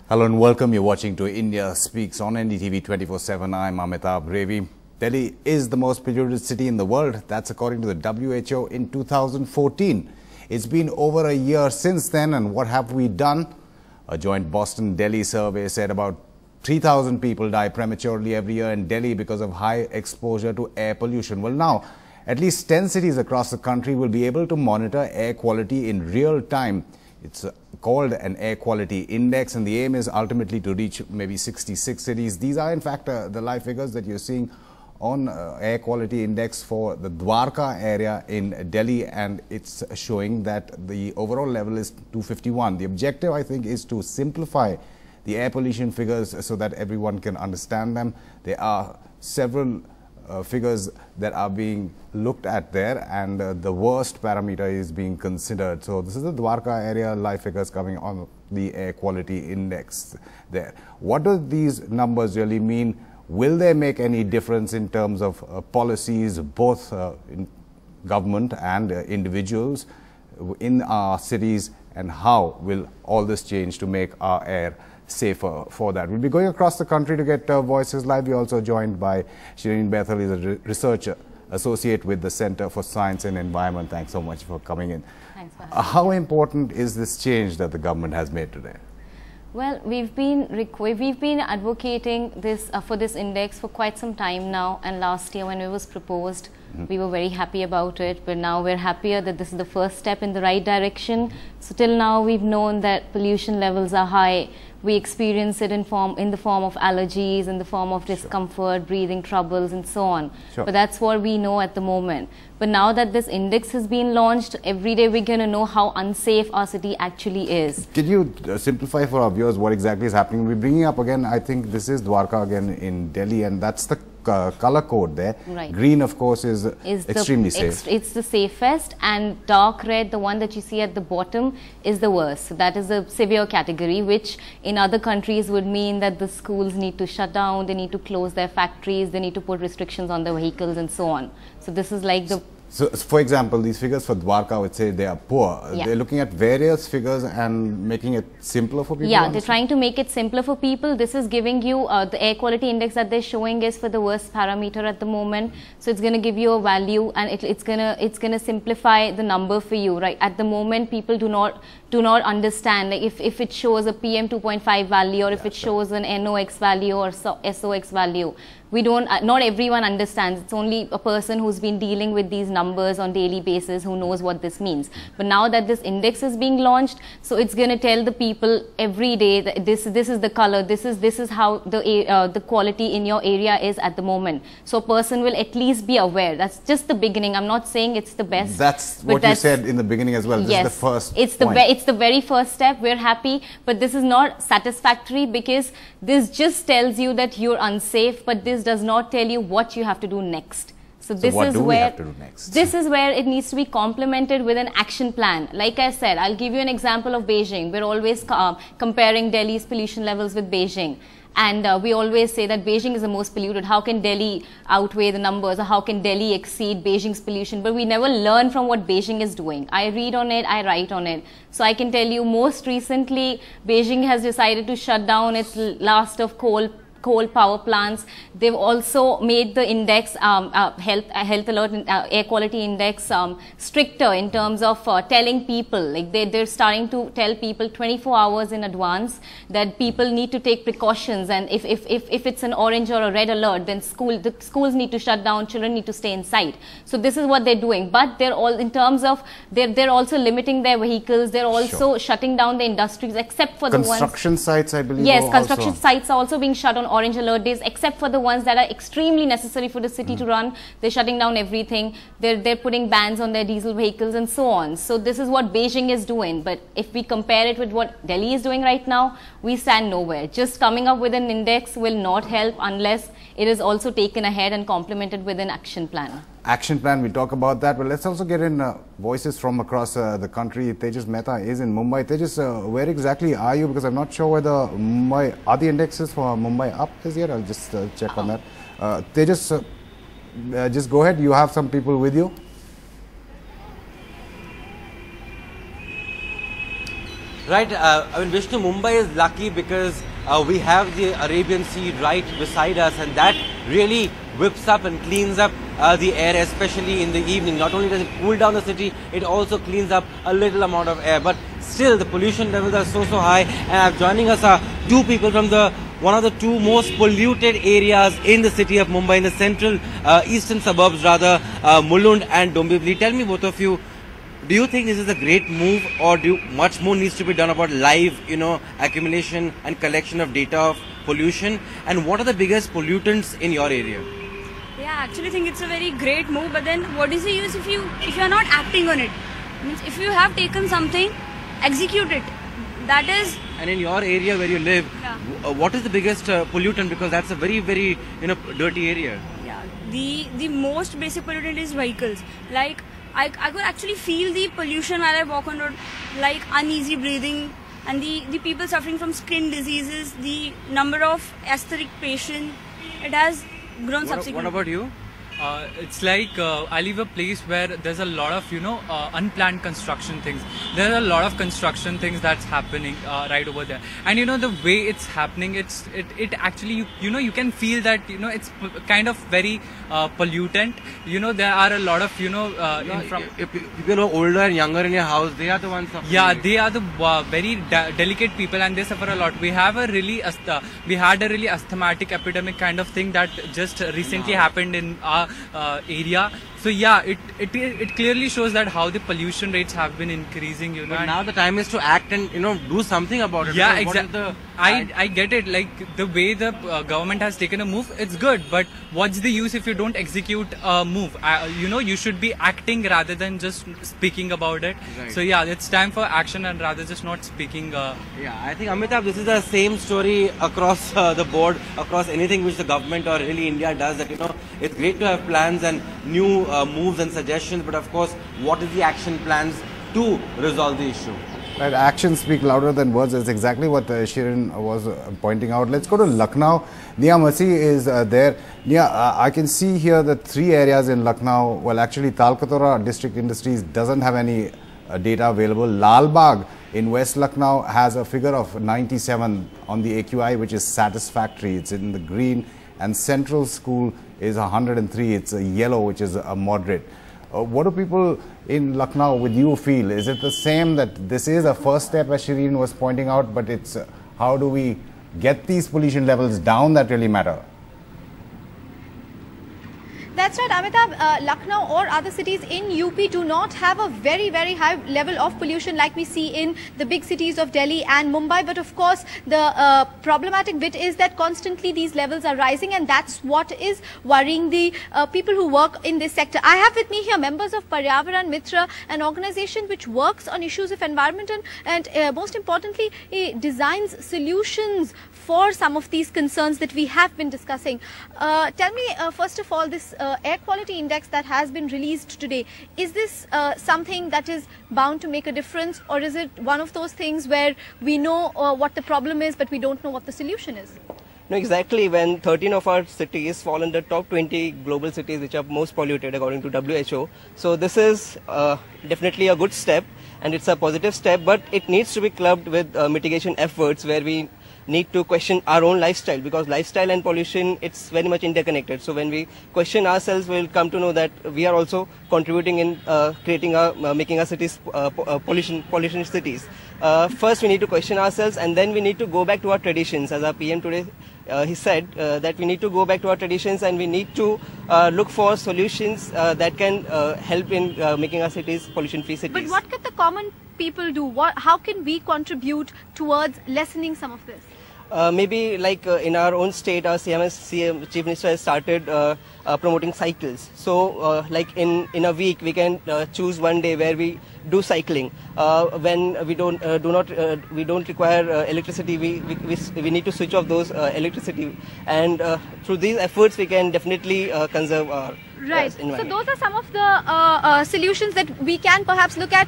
Hello and welcome. You're watching to India Speaks on NDTV 24/7. I'm Amitabh Revi. Delhi is the most polluted city in the world. That's according to the WHO in 2014. It's been over a year since then, and what have we done? A joint Boston-Delhi survey said about 3,000 people die prematurely every year in Delhi because of high exposure to air pollution. Well, now, at least 10 cities across the country will be able to monitor air quality in real time. It's called an air quality index, and the aim is ultimately to reach maybe 66 cities. These are in fact the live figures that you're seeing on air quality index for the Dwarka area in Delhi, and it's showing that the overall level is 251. The objective, I think, is to simplify the air pollution figures so that everyone can understand them. There are several figures that are being looked at there, and the worst parameter is being considered. So this is the Dwarka area live figures coming on the air quality index there. What do these numbers really mean? Will they make any difference in terms of policies, both in government and individuals in our cities, and how will all this change to make our air safer for that? We'll be going across the country to get voices live. We're also joined by Shireen Bethel, is a research associate with the Center for Science and Environment. Thanks so much for coming in. Thanks for having me. How important is this change that the government has made today? Well, we've been advocating this for this index for quite some time now, and last year when it was proposed, we were very happy about it, but now we're happier that this is the first step in the right direction. So till now we've known that pollution levels are high. We experience it in the form of allergies, in the form of discomfort, breathing troubles, and so on. But that's what we know at the moment. But now that this index has been launched, every day we're going to know how unsafe our city actually is. Can you simplify for our viewers what exactly is happening? We're bringing up again, I think this is Dwarka again in Delhi, and that's the color code there. Right. Green, of course, is extremely safe. It's the safest, and dark red, the one that you see at the bottom, is the worst. So that is a severe category, which in other countries would mean that the schools need to shut down, they need to close their factories, they need to put restrictions on their vehicles and so on. So this is like the... So, for example, these figures for Dwarka, I would say they are poor. Yeah. They're looking at various figures and making it simpler for people? Yeah, they're trying to make it simpler for people. This is giving you the air quality index that they're showing is for the worst parameter at the moment. So it's going to give you a value, and it's gonna simplify the number for you. Right at the moment, people do not understand, like if it shows a PM 2.5 value, or if it shows an NOx value or SOx value. We don't, not everyone understands. It's only a person who's been dealing with these numbers on daily basis who knows what this means. But now that this index is being launched, so it's going to tell the people every day that this is the color, this is how the quality in your area is at the moment. So a person will at least be aware. That's just the beginning. I'm not saying it's the best. That's what you said in the beginning as well. This is the first point. It's the very first step. We're happy, but this is not satisfactory, because this just tells you that you're unsafe, but this does not tell you what you have to do next. So this what is do we where have to do next? This is where it needs to be complemented with an action plan. Like I said, I'll give you an example of Beijing. We're always comparing Delhi's pollution levels with Beijing. And we always say that Beijing is the most polluted. How can Delhi outweigh the numbers, or how can Delhi exceed Beijing's pollution? But we never learn from what Beijing is doing. I read on it, I write on it. So I can tell you, most recently, Beijing has decided to shut down its last of coal power plants. They've also made the index, health alert, air quality index stricter in terms of telling people, like they're starting to tell people 24 hours in advance that people need to take precautions, and if it's an orange or a red alert, then the schools need to shut down, children need to stay inside. So this is what they're doing, but they're all, in terms of, they're also limiting their vehicles, they're also shutting down the industries, except for the ones... Construction sites, I believe. Yes, construction sites are also being shut on orange alert days, except for the ones that are extremely necessary for the city to run. They're shutting down everything. They're putting bans on their diesel vehicles and so on. So this is what Beijing is doing. But if we compare it with what Delhi is doing right now, we stand nowhere. Just coming up with an index will not help unless it is also taken ahead and complemented with an action plan. Action plan, we'll talk about that, but let's also get in voices from across the country. Tejas Mehta is in Mumbai. Tejas, where exactly are you? Because I'm not sure whether Mumbai, are the indexes for Mumbai up as yet? I'll just check on that. Tejas, just go ahead. You have some people with you. Right, I mean, Vishnu, Mumbai is lucky because we have the Arabian Sea right beside us, and that really whips up and cleans up the air, especially in the evening. Not only does it cool down the city, it also cleans up a little amount of air. But still, the pollution levels are so high. And joining us are two people from one of the two most polluted areas in the city of Mumbai, in the central eastern suburbs rather, Mulund and Dombivli. Tell me, both of you, do you think this is a great move, or much more needs to be done about live, accumulation and collection of data of pollution? And what are the biggest pollutants in your area? Yeah, I actually think it's a very great move, but then what is the use if you are not acting on it? Means if you have taken something, execute it. That is. And in your area where you live, what is the biggest pollutant? Because that's a very, very dirty area. Yeah, the most basic pollutant is vehicles. Like I could actually feel the pollution while I walk on road, like uneasy breathing, and the people suffering from skin diseases, the number of aesthetic patients, it has grown subsequently. What about you? It's like I live a place where there's a lot of unplanned construction things. There are a lot of construction things that's happening right over there, and the way it's happening, it actually you can feel that it's kind of very pollutant. There are a lot of people who are older and younger in your house, they are the ones suffering. Yeah, they are the very delicate people, and they suffer a lot. We had a really asthmatic epidemic kind of thing that just recently happened in our area. So yeah, it clearly shows that how the pollution rates have been increasing. But now the time is to act and do something about it. Yeah, exactly. I get it. Like the way the government has taken a move, it's good. But what's the use if you don't execute a move? You should be acting rather than just speaking about it. Right. So yeah, it's time for action and rather just not speaking. Yeah, I think Amitabh, this is the same story across the board, across anything which the government or really India does. That it's great to have plans and new moves and suggestions, but of course, what is the action plans to resolve the issue? Right, actions speak louder than words. That's exactly what Shirin was pointing out. Let's go to Lucknow. Nia Masi is there. Nia, I can see here the three areas in Lucknow. Well, actually, Talkatore District Industries doesn't have any data available. Lal Bagh in West Lucknow has a figure of 97 on the AQI, which is satisfactory. It's in the green. And Central School is 103. It's a yellow, which is a moderate. What do people in Lucknow with you feel? Is it the same that this is a first step, as Shireen was pointing out, but it's how do we get these pollution levels down that really matter? That's right, Amitabh. Lucknow or other cities in UP do not have a very, very high level of pollution like we see in the big cities of Delhi and Mumbai. But of course, the problematic bit is that constantly these levels are rising, and that's what is worrying the people who work in this sector. I have with me here members of Paryavaran Mitra, an organization which works on issues of environment and most importantly, designs solutions for some of these concerns that we have been discussing. Tell me, first of all, this air quality index that has been released today, is this something that is bound to make a difference, or is it one of those things where we know what the problem is but we don't know what the solution is? No, exactly. When 13 of our cities fall in the top 20 global cities which are most polluted according to WHO, so this is definitely a good step and it's a positive step, but it needs to be clubbed with mitigation efforts where we need to question our own lifestyle, because lifestyle and pollution, it's very much interconnected. So when we question ourselves, we'll come to know that we are also contributing in making our cities pollution cities. First we need to question ourselves, and then we need to go back to our traditions. As our PM today he said that we need to go back to our traditions and we need to look for solutions that can help in making our cities pollution-free cities. But what can the common people do? How can we contribute towards lessening some of this? Maybe like in our own state, our CM Chief Minister has started promoting cycles. So like in a week, we can choose one day where we do cycling. When we don't require electricity, we need to switch off those electricity. And through these efforts, we can definitely conserve our Right. So environment. those are some of the solutions that we can perhaps look at.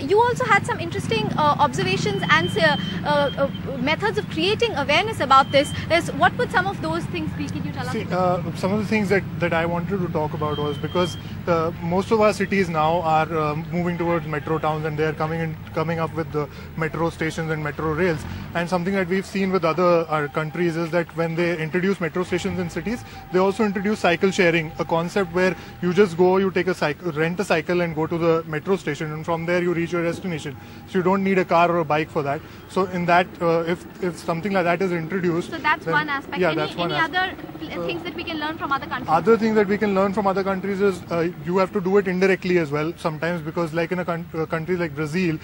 You also had some interesting observations and methods of creating awareness about this. What would some of those things be? Can you tell us? Some of the things that I wanted to talk about was because most of our cities now are moving towards metro towns, and they are coming up with the metro stations and metro rails. And something that we've seen with other countries is that when they introduce metro stations in cities, they also introduce cycle sharing, a concept where you just go, you take a cycle, rent a cycle and go to the metro station, and from there you reach your destination. So you don't need a car or a bike for that. So in that, if something like that is introduced, So that's one aspect. Yeah, any that's one any aspect. other things that we can learn from other countries? Other things that we can learn from other countries is you have to do it indirectly as well sometimes, because like in a country like Brazil,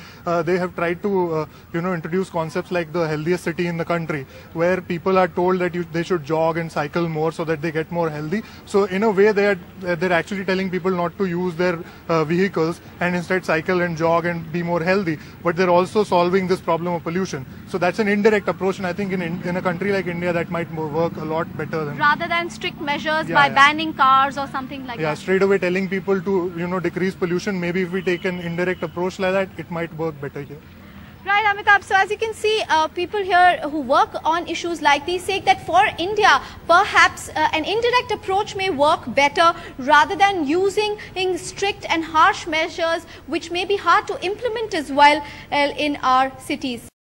they have tried to introduce concepts like the healthiest city in the country, where people are told that they should jog and cycle more so that they get more healthy. So in a way they're actually telling people not to use their vehicles and instead cycle and jog and be more healthy, but they're also solving this problem of pollution. So that's an indirect approach, and I think in a country like India that might work a lot better than rather than strict measures by banning cars or something like that. Yeah, straight away telling people to decrease pollution. Maybe if we take an indirect approach like that, it might work better here. Right, Amitabh. So as you can see, people here who work on issues like these say that for India, perhaps an indirect approach may work better rather than using strict and harsh measures, which may be hard to implement as well in our cities.